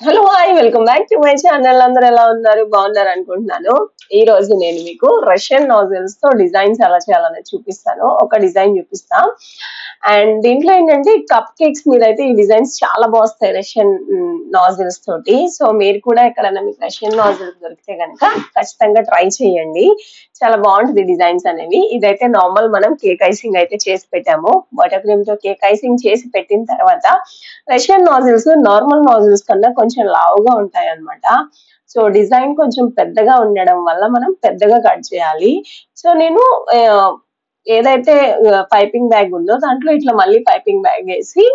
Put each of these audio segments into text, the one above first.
Hello hi welcome back to my channel. అందరూ ఎలా ఉన్నారు? బాగున్నారు అనుకుంటున్నాను. ఈ రోజు నేను మీకు రష్యన్ నాజిల్స్ తో డిజైన్స్ ఎలా చేయాలనేది చూపిస్తాను. ఒక డిజైన్ చూపిస్తా. అండ్ దీంట్లో ఏంటంటే కప్ కేక్స్ మీద అయితే ఈ డిజైన్స్ చాలా బాగుస్తాయి రష్యన్ నాజిల్స్ తోటి. సో మీరు కూడా ఎక్కడైనా మీకు రష్యన్ నాజిల్స్ దొరికితే కనుక ఖచ్చితంగా ట్రై చేయండి. చాలా బాగుంటుంది డిజైన్స్ అనేవి. ఇదైతే నార్మల్ మనం కేక్ ఐసింగ్ అయితే చేసి పెట్టాము. బటర్ క్రీమ్ తో కేక్ ఐసింగ్ చేసి పెట్టిన తర్వాత రష్యన్ నాజిల్స్ నార్మల్ నాజిల్స్ కన్నా కొంచెం లావుగా ఉంటాయి అన్నమాట. సో డిజైన్ కొంచెం పెద్దగా ఉండడం వల్ల మనం పెద్దగా కట్ చేయాలి. సో నేను ఏదైతే పైపింగ్ బ్యాగ్ ఉందో దాంట్లో ఇట్లా మళ్ళీ పైపింగ్ బ్యాగ్ వేసి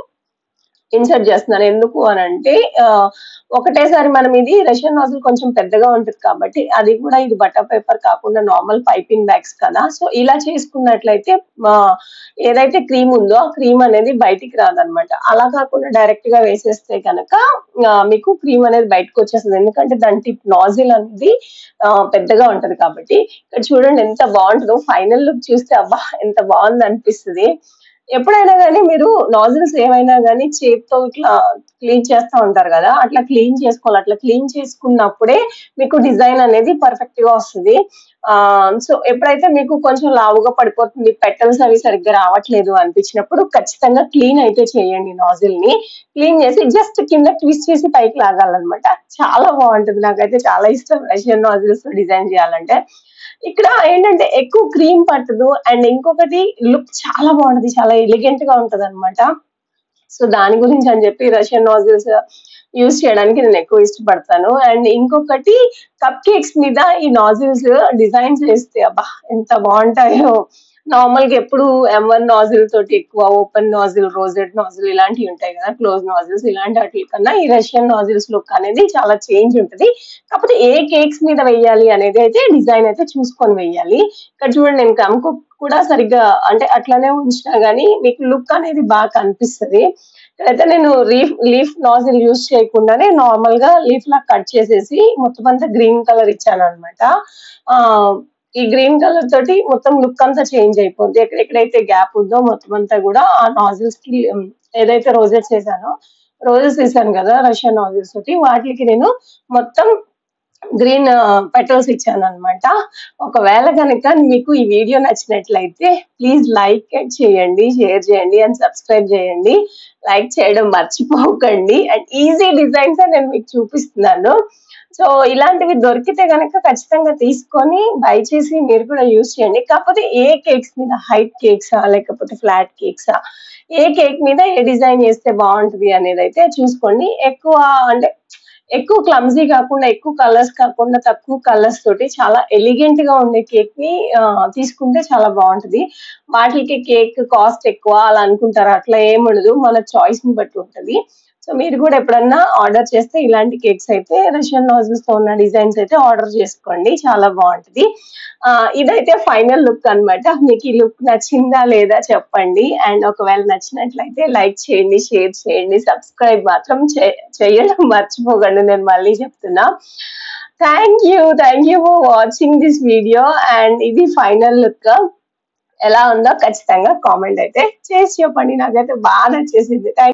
ఇన్సర్ట్ చేస్తున్నాను. ఎందుకు అని అంటే ఒకటేసారి మనం ఇది రష్యన్ నాజిల్ కొంచెం పెద్దగా ఉంటుంది కాబట్టి అది కూడా ఇది బటర్ పేపర్ కాకుండా నార్మల్ పైపింగ్ బ్యాగ్స్ కదా. సో ఇలా చేసుకున్నట్లయితే ఏదైతే క్రీమ్ ఉందో ఆ క్రీమ్ అనేది బయటికి రాదనమాట. అలా కాకుండా డైరెక్ట్ గా వేసేస్తే కనుక మీకు క్రీమ్ అనేది బయటకు వచ్చేస్తుంది. ఎందుకంటే దాని టిప్ నాజిల్ అనేది పెద్దగా ఉంటది కాబట్టి. ఇక్కడ చూడండి ఎంత బాగుంటుందో. ఫైనల్ లుక్ చూస్తే అబ్బా ఎంత బాగుంది అనిపిస్తుంది. ఎప్పుడైనా గానీ మీరు నాజిల్స్ ఏమైనా గానీ చేత్తో ఇట్లా క్లీన్ చేస్తా ఉంటారు గదా! అట్లా క్లీన్ చేసుకోవాలి. అట్లా క్లీన్ చేసుకున్నప్పుడే మీకు డిజైన్ అనేది పర్ఫెక్ట్ గా వస్తది. సో ఎప్పుడైతే మీకు కొంచెం లావుగా పడిపోతుంది, పెటల్స్ అవి సరిగ్గా రావట్లేదు అనిపించినప్పుడు ఖచ్చితంగా క్లీన్ అయితే చేయండి నాజిల్‌ని. క్లీన్ చేసి జస్ట్ కింద ట్విస్ట్ చేసి పైకి లాగాలన్నమాట. చాలా బావుంటది. నాకైతే చాలా ఇష్టం రష్యన్ నాజిల్స్ డిజైన్ చేయాలంటే. ఇక్కడ ఏంటంటే ఎక్కువ క్రీమ్ పట్టదు. అండ్ ఇంకొకటి లుక్ చాలా బాగుంటది. చాలా ఎలిగెంట్ గా ఉంటదన్నమాట. సో దాని గురించి అని చెప్పి రష్యన్ నాజిల్స్ యూజ్ చేయడానికి నేను ఎక్కువ ఇష్టపడతాను. అండ్ ఇంకొకటి కప్ కేక్స్ మీద ఈ నాజిల్స్ డిజైన్స్ వేస్తే అబ్బా ఎంత బాగుంటాయో. నార్మల్ గా ఎప్పుడు M1 నాజిల్ తోటి ఎక్కువ ఓపెన్ నాజిల్, రోజెడ్ నాజిల్ ఇలాంటివి ఉంటాయి కదా, క్లోజ్ నాజిల్స్ ఇలాంటి వాటి కన్నా ఈ రష్యన్ నాజిల్స్ లుక్ అనేది చాలా చేంజ్ ఉంటది. కాకపోతే ఏ కేక్స్ మీద వెయ్యాలి అనేది అయితే డిజైన్ అయితే చూసుకొని వెయ్యాలి. ఇక్కడ చూడండి నేను గమ్ కూడా సరిగ్గా అంటే అట్లానే ఉంచినా గానీ మీకు లుక్ అనేది బాగా కనిపిస్తది. ఇక్కడైతే నేను లీఫ్ నాజిల్ యూజ్ చేయకుండానే నార్మల్ గా లీఫ్ లా కట్ చేసేసి మొత్తం అంతా గ్రీన్ కలర్ ఇచ్చాను అనమాట. ఆ ఈ గ్రీన్ కలర్ తోటి మొత్తం లుక్ అంతా చేంజ్ అయిపోద్ది. ఎక్కడెక్కడైతే గ్యాప్ ఉందో మొత్తం అంతా కూడా ఆ నాజిల్స్ కి ఏదైతే రోజెస్ వేసానో రోజెస్ వేసాను కదా రష్యన్ నాజిల్స్ తోటి వాటికి నేను మొత్తం గ్రీన్ పెటల్స్ ఇచ్చాననమాట. ఒకవేళ గనక మీకు ఈ వీడియో నచ్చినట్లయితే ప్లీజ్ లైక్ చేయండి, షేర్ చేయండి అండ్ సబ్స్క్రైబ్ చేయండి. లైక్ చేయడం మర్చిపోకండి. అండ్ ఈజీ డిజైన్స్ నేను మీకు చూపిస్తున్నాను. సో ఇలాంటివి దొరికితే గనక ఖచ్చితంగా తీసుకొని బై చేసి మీరు కూడా యూజ్ చేయండి. కాకపోతే ఏ కేక్స్ మీద హైట్ కేక్సా లేకపోతే ఫ్లాట్ కేక్సా ఏ కేక్ మీద ఏ డిజైన్ చేస్తే బాగుంటది అనేది అయితే చూసుకోండి. అంటే ఎక్కువ క్లమ్జీ కాకుండా ఎక్కువ కలర్స్ కాకుండా తక్కువ కలర్స్ తోటి చాలా ఎలిగెంట్ గా ఉండే కేక్ ని తీసుకుంటే చాలా బాగుంటది. వాటికి కేక్ కాస్ట్ ఎక్కువ అలా అనుకుంటారు. అట్లా ఏముండదు. మన చాయిస్ ని బట్టి ఉంటది. సో మీరు కూడా ఎప్పుడన్నా ఆర్డర్ చేస్తే ఇలాంటి కేక్స్ అయితే రష్యన్ నాజిల్స్ తో ఉన్న డిజైన్స్ అయితే ఆర్డర్ చేసుకోండి. చాలా బాగుంటది. ఇదైతే ఫైనల్ లుక్ అన్నమాట. మీకు ఈ లుక్ నచ్చిందా లేదా చెప్పండి. అండ్ ఒకవేళ నచ్చినట్లయితే లైక్ చేయండి, షేర్ చేయండి, సబ్స్క్రైబ్ మాత్రం చేయడం మర్చిపోకండి. నేను మళ్ళీ చెప్తున్నా. Thank you for watching this video. And ఇది ఫైనల్ లుక్. ఎలా ఉందో ఖచ్చితంగా కామెంట్ అయితే చేసి చెప్పండి. నాకైతే బాగా నచ్చేసింది.